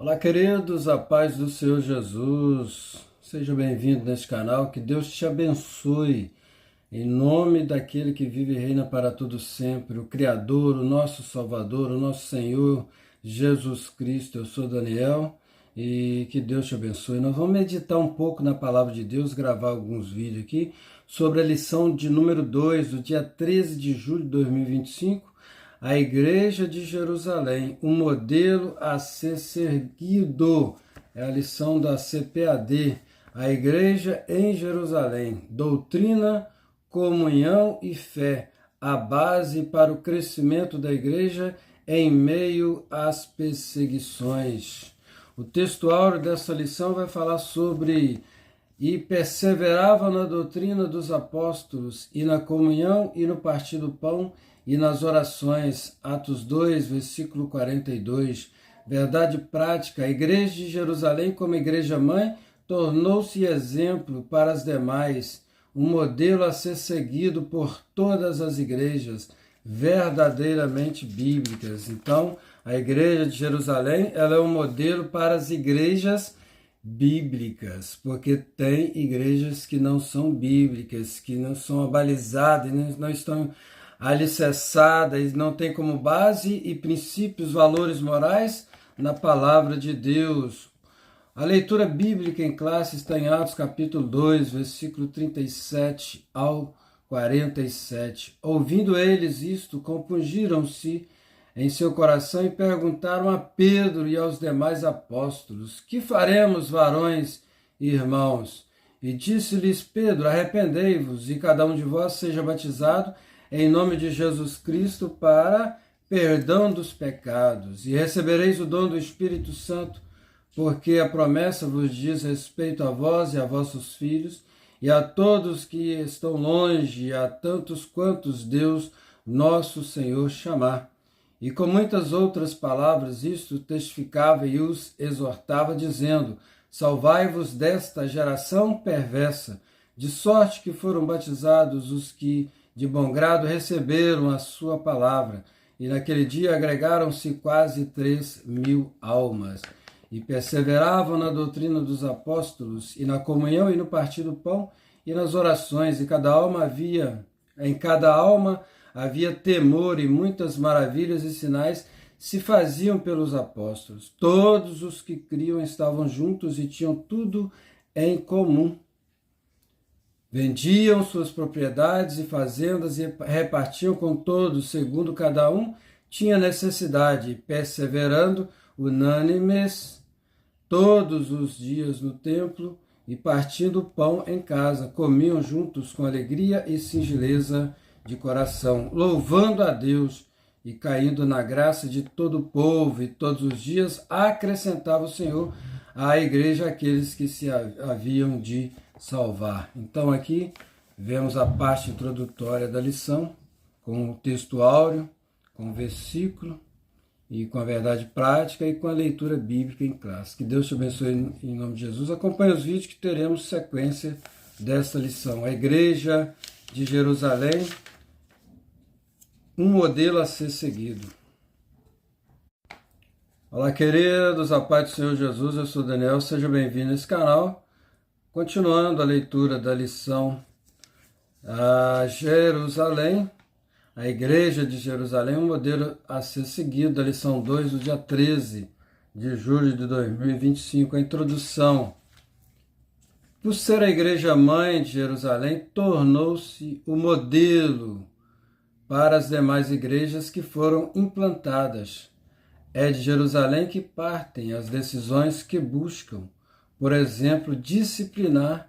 Olá, queridos, a paz do Senhor Jesus. Seja bem-vindo neste canal, que Deus te abençoe. Em nome daquele que vive e reina para todo sempre, o Criador, o nosso Salvador, o nosso Senhor Jesus Cristo. Eu sou Daniel e que Deus te abençoe. Nós vamos meditar um pouco na Palavra de Deus, gravar alguns vídeos aqui sobre a lição de número 2, do dia 13 de julho de 2025. A Igreja de Jerusalém, um modelo a ser seguido. É a lição da CPAD. A Igreja em Jerusalém, doutrina, comunhão e fé, a base para o crescimento da Igreja em meio às perseguições. O texto áureo dessa lição vai falar sobre e perseveravam na doutrina dos apóstolos e na comunhão e no partir do pão e nas orações, Atos 2, versículo 42, verdade prática, a Igreja de Jerusalém como igreja-mãe tornou-se exemplo para as demais, um modelo a ser seguido por todas as igrejas verdadeiramente bíblicas. Então, a Igreja de Jerusalém ela é um modelo para as igrejas bíblicas, porque tem igrejas que não são bíblicas, que não são abalizadas, não estão alicerçadas, não tem como base e princípios, valores morais na palavra de Deus. A leitura bíblica em classe está em Atos capítulo 2, versículo 37 ao 47. Ouvindo eles isto, compungiram-se em seu coração e perguntaram a Pedro e aos demais apóstolos: que faremos, varões e irmãos? E disse-lhes Pedro: arrependei-vos e cada um de vós seja batizado em nome de Jesus Cristo para perdão dos pecados, e recebereis o dom do Espírito Santo, porque a promessa vos diz respeito a vós e a vossos filhos, e a todos que estão longe, e a tantos quantos Deus, nosso Senhor, chamar. E com muitas outras palavras isto testificava e os exortava, dizendo: salvai-vos desta geração perversa, de sorte que foram batizados os que de bom grado receberam a sua palavra, e naquele dia agregaram-se quase 3.000 almas, e perseveravam na doutrina dos apóstolos, e na comunhão, e no partir do pão, e nas orações, e em cada alma havia temor, e muitas maravilhas e sinais se faziam pelos apóstolos. Todos os que criam estavam juntos e tinham tudo em comum. Vendiam suas propriedades e fazendas e repartiam com todos, segundo cada um tinha necessidade, perseverando unânimes todos os dias no templo e partindo o pão em casa, comiam juntos com alegria e singeleza de coração, louvando a Deus e caindo na graça de todo o povo, e todos os dias acrescentava o Senhor à igreja aqueles que se haviam de salvar. Então aqui vemos a parte introdutória da lição, com o texto áureo, com o versículo, e com a verdade prática e com a leitura bíblica em classe. Que Deus te abençoe em nome de Jesus. Acompanhe os vídeos que teremos sequência desta lição. A Igreja de Jerusalém, um modelo a ser seguido. Olá, queridos, a paz do Senhor Jesus, eu sou Daniel, seja bem-vindo a esse canal. Continuando a leitura da lição a Jerusalém, a Igreja de Jerusalém, um modelo a ser seguido, da lição 2 do dia 13 de julho de 2025, a introdução. Por ser a Igreja-mãe de Jerusalém, tornou-se o modelo para as demais igrejas que foram implantadas. É de Jerusalém que partem as decisões que buscam, por exemplo, disciplinar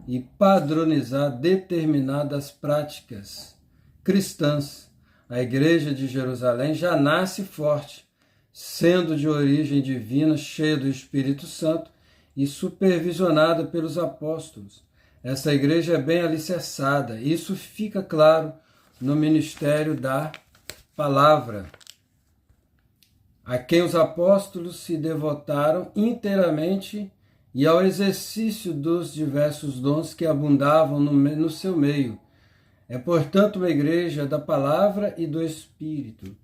e padronizar determinadas práticas cristãs. A Igreja de Jerusalém já nasce forte, sendo de origem divina, cheia do Espírito Santo e supervisionada pelos apóstolos. Essa igreja é bem alicerçada, isso fica claro no ministério da palavra, a quem os apóstolos se devotaram inteiramente e ao exercício dos diversos dons que abundavam no seu meio. É, portanto, uma igreja da palavra e do Espírito.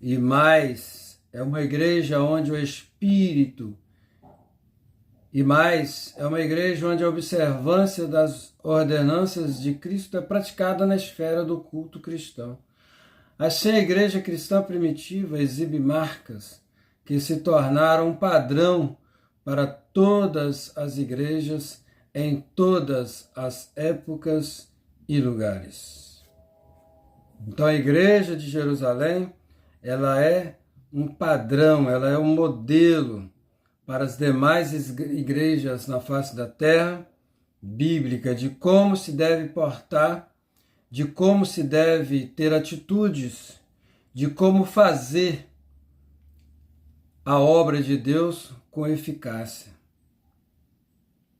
E mais, é uma igreja onde o Espírito E mais, é uma igreja onde a observância das ordenanças de Cristo é praticada na esfera do culto cristão. Assim, a igreja cristã primitiva exibe marcas que se tornaram um padrão para todas as igrejas em todas as épocas e lugares. Então, a igreja de Jerusalém, ela é um padrão, ela é um modelo para as demais igrejas na face da terra, bíblica, de como se deve portar, de como se deve ter atitudes, de como fazer a obra de Deus com eficácia.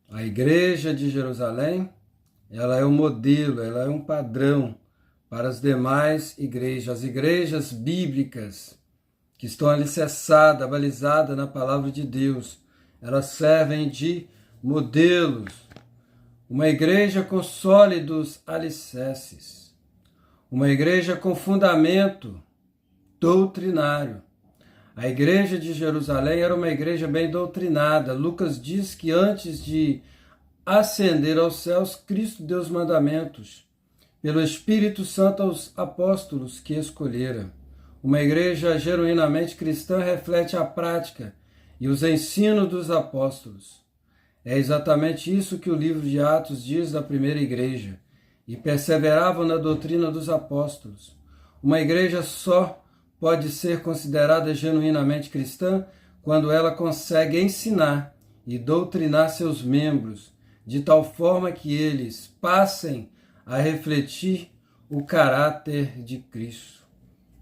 A igreja de Jerusalém, ela é um modelo, ela é um padrão para as demais igrejas, as igrejas bíblicas, que estão alicerçadas, balizadas na palavra de Deus. Elas servem de modelos. Uma igreja com sólidos alicerces. Uma igreja com fundamento doutrinário. A igreja de Jerusalém era uma igreja bem doutrinada. Lucas diz que antes de ascender aos céus, Cristo deu os mandamentos pelo Espírito Santo aos apóstolos que escolhera. Uma igreja genuinamente cristã reflete a prática e os ensinos dos apóstolos. É exatamente isso que o livro de Atos diz da primeira igreja. E perseveravam na doutrina dos apóstolos. Uma igreja só pode ser considerada genuinamente cristã quando ela consegue ensinar e doutrinar seus membros de tal forma que eles passem a refletir o caráter de Cristo.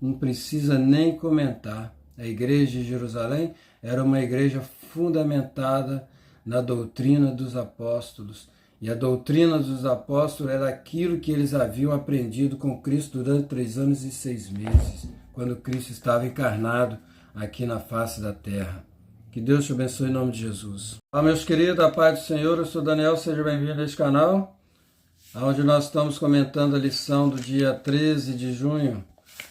Não precisa nem comentar. A igreja de Jerusalém era uma igreja fundamentada na doutrina dos apóstolos. E a doutrina dos apóstolos era aquilo que eles haviam aprendido com Cristo durante 3 anos e 6 meses, quando Cristo estava encarnado aqui na face da terra. Que Deus te abençoe em nome de Jesus. Olá, meus queridos, a paz do Senhor, eu sou Daniel, seja bem-vindo a este canal, onde nós estamos comentando a lição do dia 13 de junho,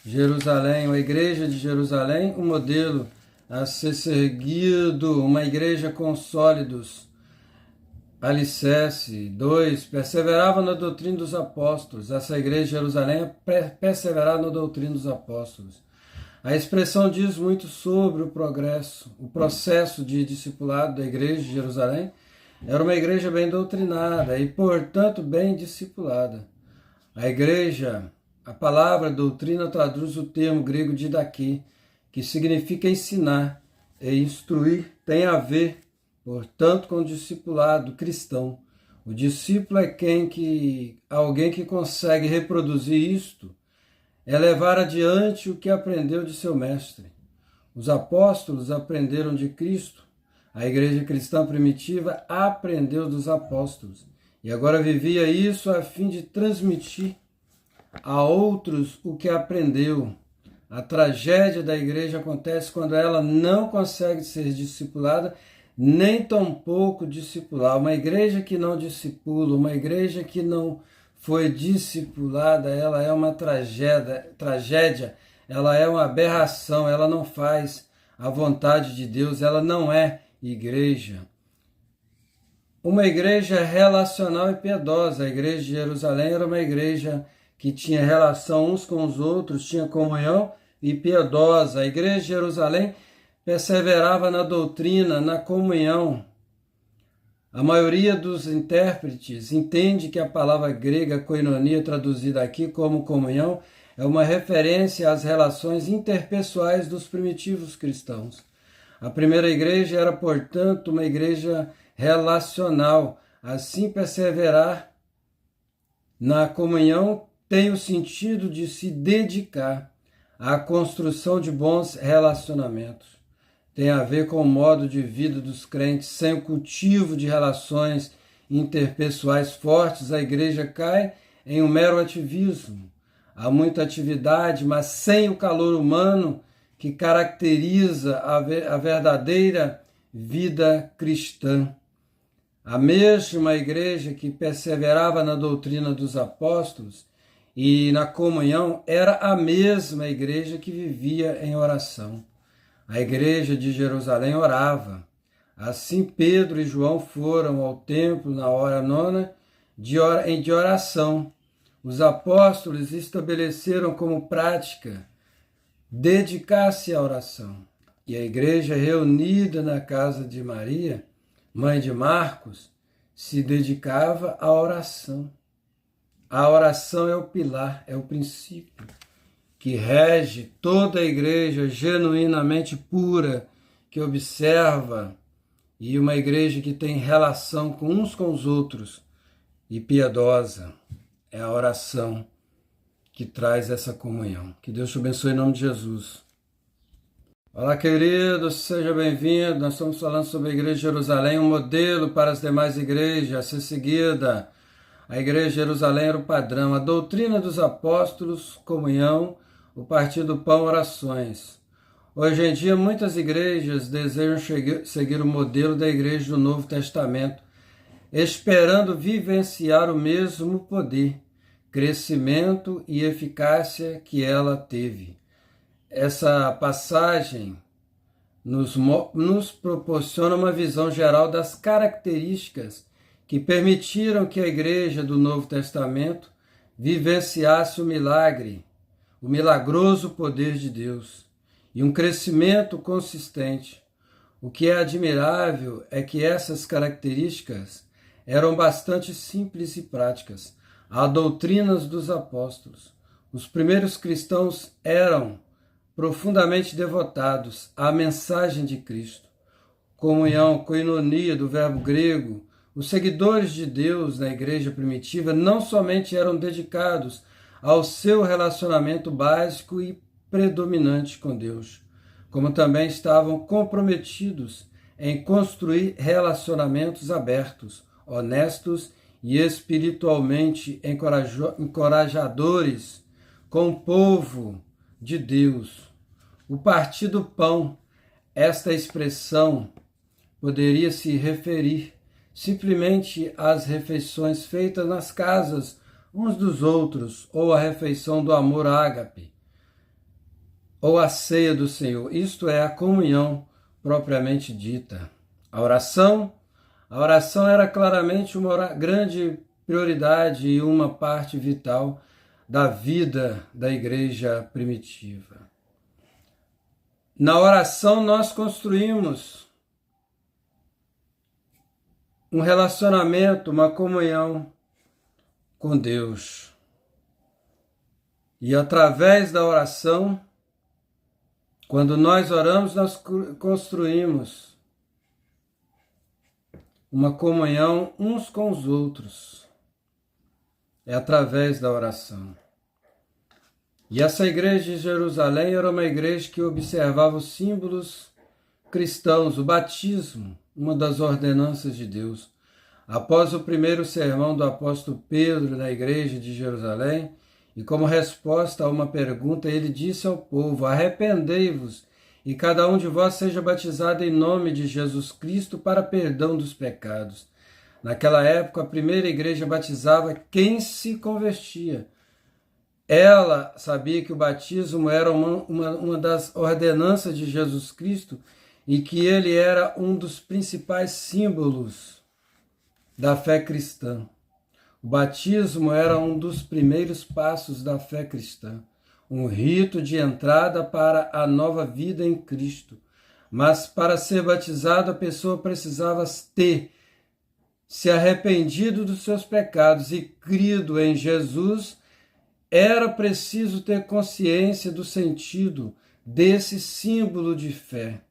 Jerusalém, a igreja de Jerusalém, um modelo a ser seguido, uma igreja com sólidos alicerce. 2. Perseverava na doutrina dos apóstolos. Essa igreja de Jerusalém perseverava na doutrina dos apóstolos. A expressão diz muito sobre o progresso, o processo de discipulado da igreja de Jerusalém. Era uma igreja bem doutrinada e, portanto, bem discipulada. A igreja, a palavra doutrina traduz o termo grego didaquê, que significa ensinar e instruir, tem a ver, portanto, com o discipulado cristão. O discípulo é alguém que consegue reproduzir isto, é levar adiante o que aprendeu de seu mestre. Os apóstolos aprenderam de Cristo. A igreja cristã primitiva aprendeu dos apóstolos e agora vivia isso a fim de transmitir a outros o que aprendeu. A tragédia da igreja acontece quando ela não consegue ser discipulada, nem tampouco discipular. Uma igreja que não discipula, uma igreja que não foi discipulada, ela é uma tragédia, ela é uma aberração, ela não faz a vontade de Deus, ela não é igreja. Uma igreja relacional e piedosa. A igreja de Jerusalém era uma igreja que tinha relação uns com os outros, tinha comunhão e piedosa. A igreja de Jerusalém perseverava na doutrina, na comunhão. A maioria dos intérpretes entende que a palavra grega koinonia, traduzida aqui como comunhão, é uma referência às relações interpessoais dos primitivos cristãos. A primeira igreja era, portanto, uma igreja relacional. Assim, perseverar na comunhão tem o sentido de se dedicar à construção de bons relacionamentos. Tem a ver com o modo de vida dos crentes. Sem o cultivo de relações interpessoais fortes, a igreja cai em um mero ativismo. Há muita atividade, mas sem o calor humano que caracteriza a verdadeira vida cristã. A mesma igreja que perseverava na doutrina dos apóstolos e na comunhão era a mesma igreja que vivia em oração. A igreja de Jerusalém orava. Assim Pedro e João foram ao templo na hora nona de oração. Os apóstolos estabeleceram como prática dedicar-se à oração. E a igreja reunida na casa de Maria, mãe de Marcos, se dedicava à oração. A oração é o pilar, é o princípio que rege toda a igreja genuinamente pura, que observa, e uma igreja que tem relação com uns com os outros e piedosa. É a oração que traz essa comunhão. Que Deus te abençoe em nome de Jesus. Olá, queridos, seja bem-vindo. Nós estamos falando sobre a Igreja de Jerusalém, um modelo para as demais igrejas a ser seguida. A Igreja de Jerusalém era o padrão, a doutrina dos apóstolos, comunhão, o partir do pão, orações. Hoje em dia, muitas igrejas desejam seguir o modelo da Igreja do Novo Testamento, esperando vivenciar o mesmo poder, crescimento e eficácia que ela teve. Essa passagem nos proporciona uma visão geral das características que permitiram que a Igreja do Novo Testamento vivenciasse o milagre, o milagroso poder de Deus e um crescimento consistente. O que é admirável é que essas características eram bastante simples e práticas, as doutrinas dos apóstolos. Os primeiros cristãos eram profundamente devotados à mensagem de Cristo. Comunhão, koinonia do verbo grego, os seguidores de Deus na igreja primitiva não somente eram dedicados ao seu relacionamento básico e predominante com Deus, como também estavam comprometidos em construir relacionamentos abertos, honestos e espiritualmente encorajadores com o povo de Deus. O partir do pão, esta expressão poderia se referir simplesmente às refeições feitas nas casas uns dos outros, ou a refeição do amor ágape, ou a ceia do Senhor, isto é, a comunhão propriamente dita. A oração era claramente uma grande prioridade e uma parte vital da vida da igreja primitiva. Na oração nós construímos um relacionamento, uma comunhão com Deus. E através da oração, quando nós oramos, nós construímos uma comunhão uns com os outros. É através da oração. E essa igreja de Jerusalém era uma igreja que observava os símbolos cristãos, o batismo, uma das ordenanças de Deus. Após o primeiro sermão do apóstolo Pedro na igreja de Jerusalém, e como resposta a uma pergunta, ele disse ao povo: arrependei-vos e cada um de vós seja batizado em nome de Jesus Cristo para perdão dos pecados. Naquela época, a primeira igreja batizava quem se convertia. Ela sabia que o batismo era uma das ordenanças de Jesus Cristo e que ele era um dos principais símbolos da fé cristã. O batismo era um dos primeiros passos da fé cristã, um rito de entrada para a nova vida em Cristo. Mas para ser batizado, a pessoa precisava ter se arrependido dos seus pecados e crido em Jesus. Era preciso ter consciência do sentido desse símbolo de fé.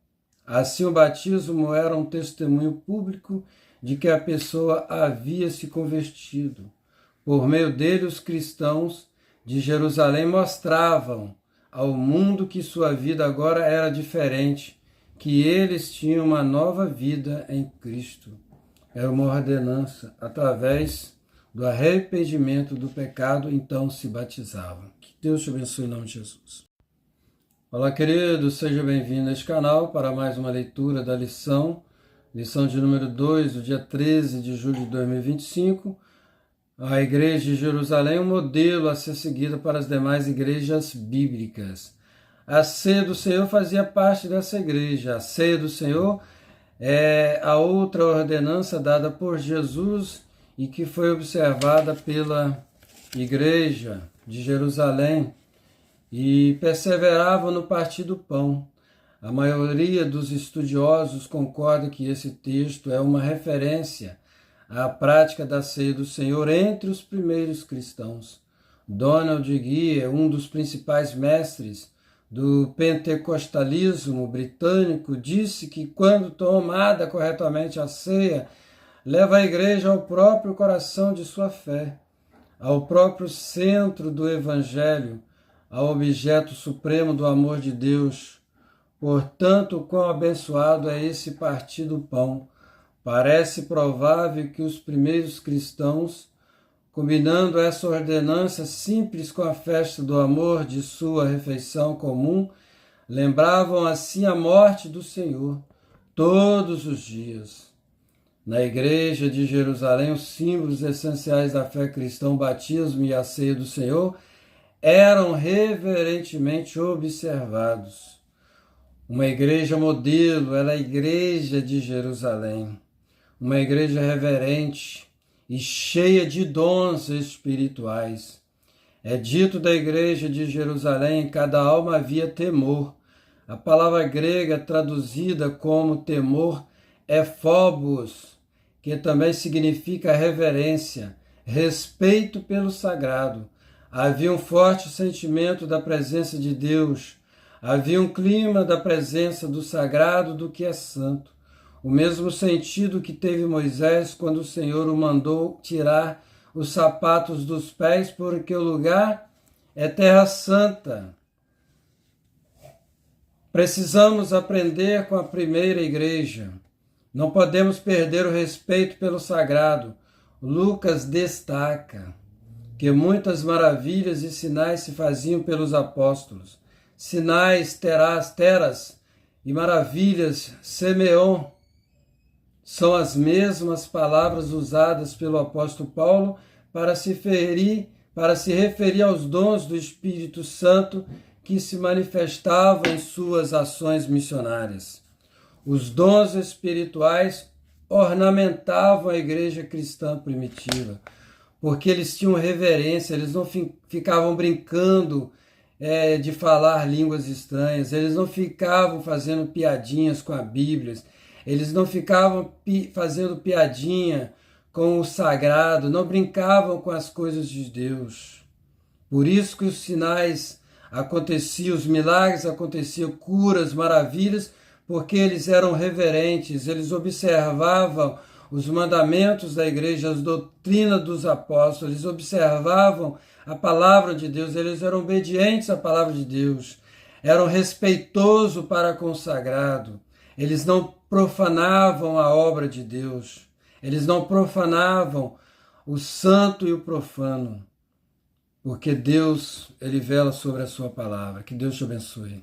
Assim, o batismo era um testemunho público de que a pessoa havia se convertido. Por meio dele, os cristãos de Jerusalém mostravam ao mundo que sua vida agora era diferente, que eles tinham uma nova vida em Cristo. Era uma ordenança. Através do arrependimento do pecado, então se batizavam. Que Deus te abençoe em nome de Jesus. Olá, queridos, seja bem-vindo a este canal para mais uma leitura da lição de número 2, do dia 13 de julho de 2025. A Igreja de Jerusalém é um modelo a ser seguido para as demais igrejas bíblicas. A ceia do Senhor fazia parte dessa igreja. A ceia do Senhor é a outra ordenança dada por Jesus e que foi observada pela Igreja de Jerusalém, e perseveravam no partir do pão. A maioria dos estudiosos concorda que esse texto é uma referência à prática da ceia do Senhor entre os primeiros cristãos. Donald Guy, um dos principais mestres do pentecostalismo britânico, disse que quando tomada corretamente a ceia, leva a igreja ao próprio coração de sua fé, ao próprio centro do Evangelho, ao objeto supremo do amor de Deus. Portanto, quão abençoado é esse partir do pão. Parece provável que os primeiros cristãos, combinando essa ordenança simples com a festa do amor de sua refeição comum, lembravam assim a morte do Senhor todos os dias. Na igreja de Jerusalém, os símbolos essenciais da fé cristã, o batismo e a ceia do Senhor, eram reverentemente observados. Uma igreja modelo era a igreja de Jerusalém, uma igreja reverente e cheia de dons espirituais. É dito da igreja de Jerusalém, em cada alma havia temor. A palavra grega traduzida como temor é phobos, que também significa reverência, respeito pelo sagrado. Havia um forte sentimento da presença de Deus, havia um clima da presença do sagrado do que é santo. O mesmo sentido que teve Moisés quando o Senhor o mandou tirar os sapatos dos pés, porque o lugar é terra santa. Precisamos aprender com a primeira igreja. Não podemos perder o respeito pelo sagrado. Lucas destaca que muitas maravilhas e sinais se faziam pelos apóstolos. Sinais, teras e maravilhas, Semeon, são as mesmas palavras usadas pelo apóstolo Paulo para se referir aos dons do Espírito Santo que se manifestavam em suas ações missionárias. Os dons espirituais ornamentavam a igreja cristã primitiva, porque eles tinham reverência, eles não ficavam brincando de falar línguas estranhas, eles não ficavam fazendo piadinhas com a Bíblia, eles não ficavam fazendo piadinha com o sagrado, não brincavam com as coisas de Deus. Por isso que os sinais aconteciam, os milagres aconteciam, curas, maravilhas, porque eles eram reverentes, eles observavam os mandamentos da igreja, as doutrinas dos apóstolos, eles observavam a palavra de Deus, eles eram obedientes à palavra de Deus, eram respeitosos para com o sagrado, eles não profanavam a obra de Deus, eles não profanavam o santo e o profano, porque Deus, Ele vela sobre a sua palavra. Que Deus te abençoe.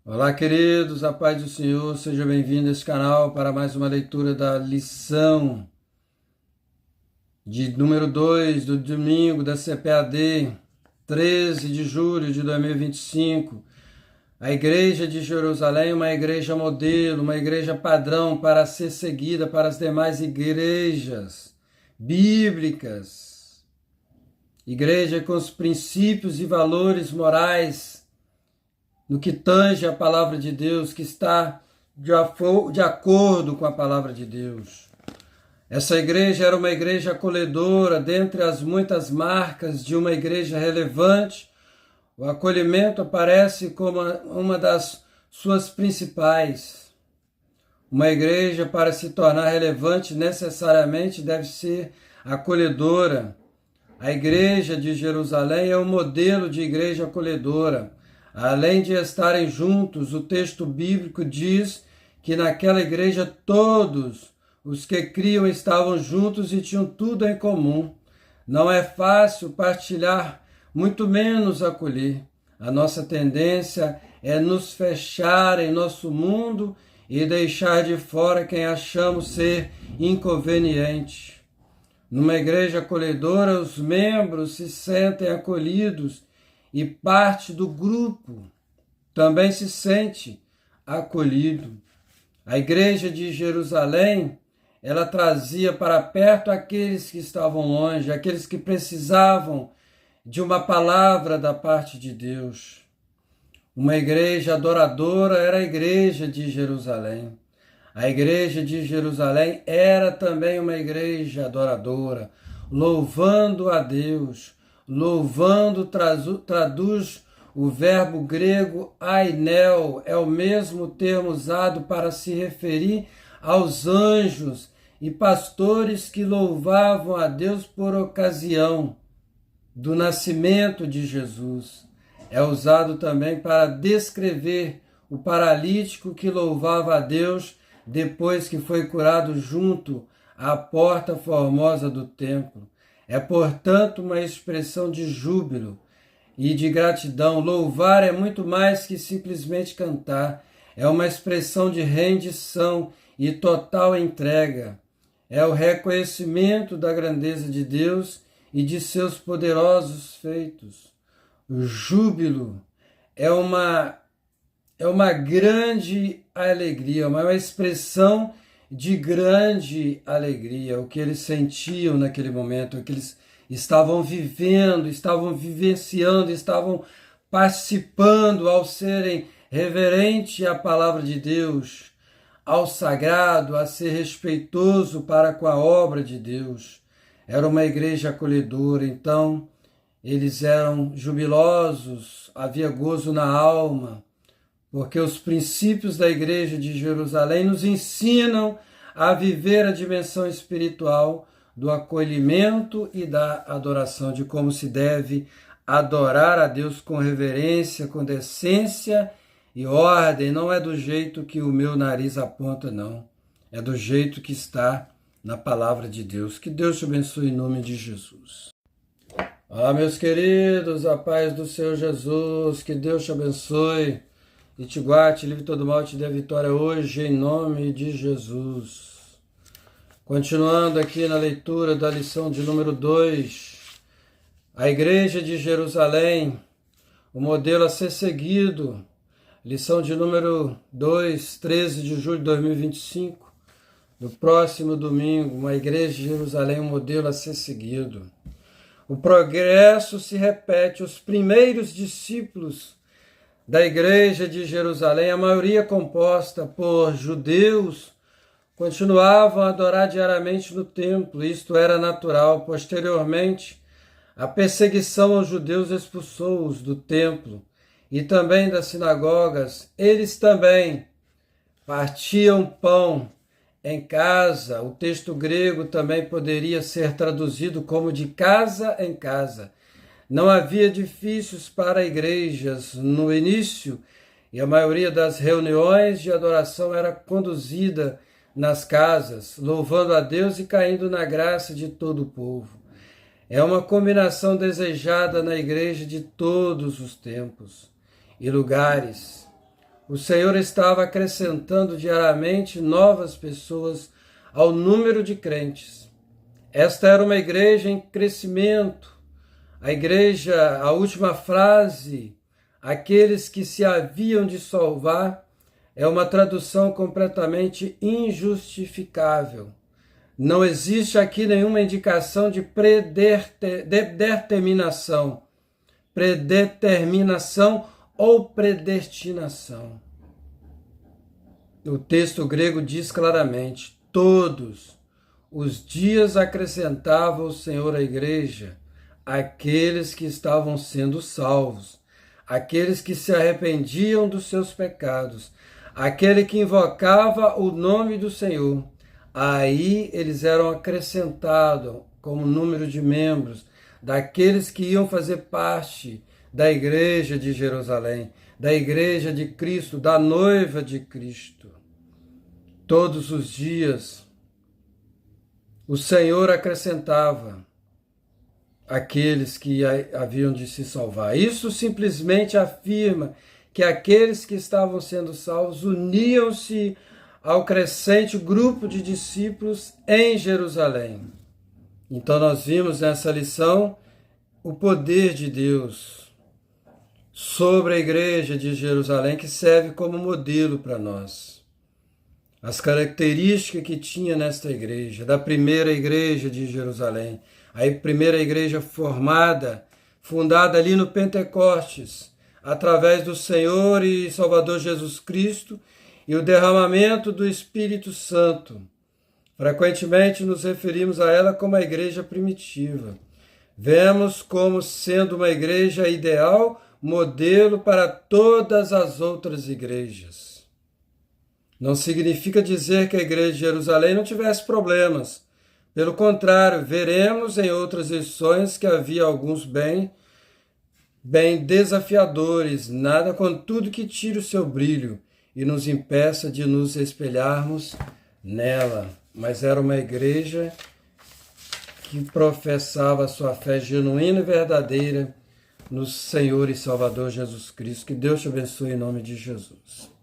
Olá, queridos, a paz do Senhor, seja bem-vindo a esse canal para mais uma leitura da lição de número 2 do domingo da CPAD, 13 de julho de 2025. A igreja de Jerusalém é uma igreja modelo, uma igreja padrão para ser seguida para as demais igrejas bíblicas. Igreja com os princípios e valores morais no que tange a palavra de Deus, que está de acordo com a palavra de Deus. Essa igreja era uma igreja acolhedora, dentre as muitas marcas de uma igreja relevante. O acolhimento aparece como uma das suas principais. Uma igreja, para se tornar relevante, necessariamente deve ser acolhedora. A igreja de Jerusalém é um modelo de igreja acolhedora. Além de estarem juntos, o texto bíblico diz que naquela igreja todos os que criam estavam juntos e tinham tudo em comum. Não é fácil partilhar, muito menos acolher. A nossa tendência é nos fechar em nosso mundo e deixar de fora quem achamos ser inconveniente. Numa igreja acolhedora, os membros se sentem acolhidos e parte do grupo também se sente acolhido. A igreja de Jerusalém, ela trazia para perto aqueles que estavam longe, aqueles que precisavam de uma palavra da parte de Deus. Uma igreja adoradora era a igreja de Jerusalém. A igreja de Jerusalém era também uma igreja adoradora, louvando a Deus. Louvando traduz o verbo grego ainel, é o mesmo termo usado para se referir aos anjos e pastores que louvavam a Deus por ocasião do nascimento de Jesus. É usado também para descrever o paralítico que louvava a Deus depois que foi curado junto à porta formosa do templo. É, portanto, uma expressão de júbilo e de gratidão. Louvar é muito mais que simplesmente cantar. É uma expressão de rendição e total entrega. É o reconhecimento da grandeza de Deus e de seus poderosos feitos. O júbilo é uma grande alegria, uma expressão de grande alegria, o que eles sentiam naquele momento, o que eles estavam vivendo, estavam vivenciando, estavam participando ao serem reverentes à palavra de Deus, ao sagrado, a ser respeitoso para com a obra de Deus. Era uma igreja acolhedora, então eles eram jubilosos, havia gozo na alma, porque os princípios da igreja de Jerusalém nos ensinam a viver a dimensão espiritual do acolhimento e da adoração, de como se deve adorar a Deus com reverência, com decência e ordem. Não é do jeito que o meu nariz aponta, não. É do jeito que está na palavra de Deus. Que Deus te abençoe em nome de Jesus. Olá, meus queridos, a paz do Senhor Jesus, que Deus te abençoe e te guarde, te livre todo mal, te dê vitória hoje, em nome de Jesus. Continuando aqui na leitura da lição de número 2, a igreja de Jerusalém, o modelo a ser seguido, lição de número 2, 13 de julho de 2025, no próximo domingo, uma igreja de Jerusalém, um modelo a ser seguido. O progresso se repete, os primeiros discípulos da igreja de Jerusalém, a maioria composta por judeus, continuavam a adorar diariamente no templo. Isto era natural. Posteriormente, a perseguição aos judeus expulsou-os do templo e também das sinagogas. Eles também partiam pão em casa. O texto grego também poderia ser traduzido como de casa em casa. Não havia edifícios para igrejas no início e a maioria das reuniões de adoração era conduzida nas casas, louvando a Deus e caindo na graça de todo o povo. É uma combinação desejada na igreja de todos os tempos e lugares. O Senhor estava acrescentando diariamente novas pessoas ao número de crentes. Esta era uma igreja em crescimento. A igreja, a última frase, aqueles que se haviam de salvar, é uma tradução completamente injustificável. Não existe aqui nenhuma indicação de predeterminação ou predestinação. O texto grego diz claramente: todos os dias acrescentava o Senhor à igreja aqueles que estavam sendo salvos, aqueles que se arrependiam dos seus pecados, aquele que invocava o nome do Senhor. Aí eles eram acrescentados como número de membros daqueles que iam fazer parte da igreja de Jerusalém, da igreja de Cristo, da noiva de Cristo. Todos os dias o Senhor acrescentava aqueles que haviam de se salvar. Isso simplesmente afirma que aqueles que estavam sendo salvos uniam-se ao crescente grupo de discípulos em Jerusalém. Então nós vimos nessa lição o poder de Deus sobre a igreja de Jerusalém, que serve como modelo para nós. as características que tinha nesta igreja, da primeira igreja de Jerusalém, a primeira igreja fundada ali no Pentecostes, através do Senhor e Salvador Jesus Cristo e o derramamento do Espírito Santo. Frequentemente nos referimos a ela como a igreja primitiva. Vemos como sendo uma igreja ideal, modelo para todas as outras igrejas. Não significa dizer que a igreja de Jerusalém não tivesse problemas. Pelo contrário, veremos em outras lições que havia alguns bem desafiadores, nada contudo que tire o seu brilho e nos impeça de nos espelharmos nela. Mas era uma igreja que professava a sua fé genuína e verdadeira no Senhor e Salvador Jesus Cristo. Que Deus te abençoe em nome de Jesus.